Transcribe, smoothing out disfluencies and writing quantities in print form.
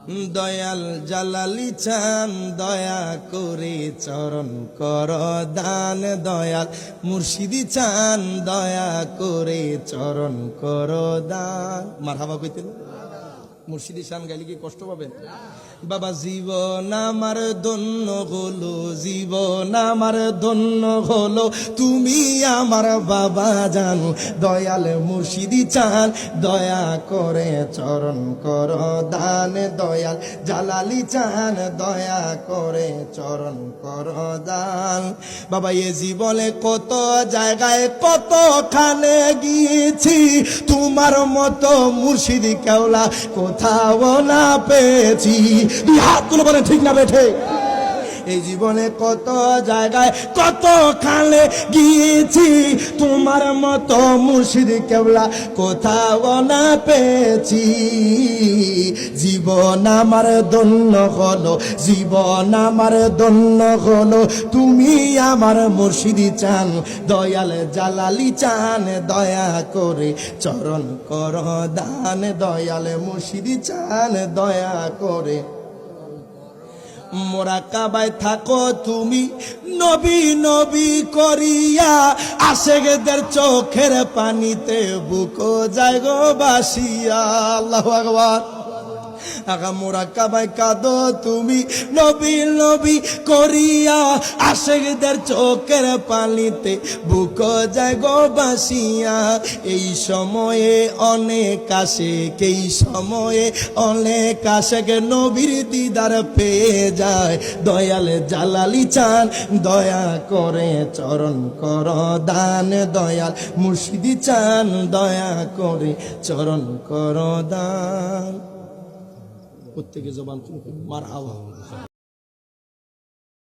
দয়াল জালালি চান দয়া করে চরণ কর দান, দয়াল মুর্শিদি চান দয়া করে চরণ কর দান। মারহাবা কইতেন মুর্শিদি শান গাইলে কি কষ্ট পাবেন? বাবা জীবন আমার ধন্য হলো, জীবন আমার ধন্য হলো, তুমি আমার বাবা জানো। দয়াল মুর্শিদি চান দয়া করে চরণ কর দান, দয়াল জালালি চান দয়া করে চরণ কর দান। বাবা এ জীবনে কত জায়গায় কতখানে গিয়েছি, তোমার মতো মুর্শিদি কেওলা কোথাও না পেয়েছি। দুই হাত তুলে বলেন ঠিক না বেঠে? এই জীবনে কত জায়গায় কত খালে গিয়েছি, তোমার মতো মুর্শিদ কেওলা কোথাও না পেয়েছি। জীবন আমার ধন্য হলো, জীবন আমার ধন্য হলো, তুমি আমার মুর্শিদি চান দয়াল জালালি চান দয়া করে চরণ কর দান, দয়াল মুর্শিদি চান দয়া করে। মোরাকাবায় থাকো তুমি নবী নবী করিয়া, আশেকদের চোখের পানিতে বুকো যায় গো বাসিয়া। আল্লাহু আকবার। আগা মোরাকাবায় কাঁদো তুমি নবী নবী করিয়া, আশেকদের চোখের পানিতে বুকো যায় গো বাসিয়া। এই সময়ে অনেক আশেক, এই সময়ে অনেক আশেক নবীর দিদার পেয়ে যায়। দয়াল জালালি চান দয়া করে চরণ কর দান, দয়াল মুর্শিদি চান দয়া করে চরণ কর দান। প্রত্যেকে জবান মারহাবা।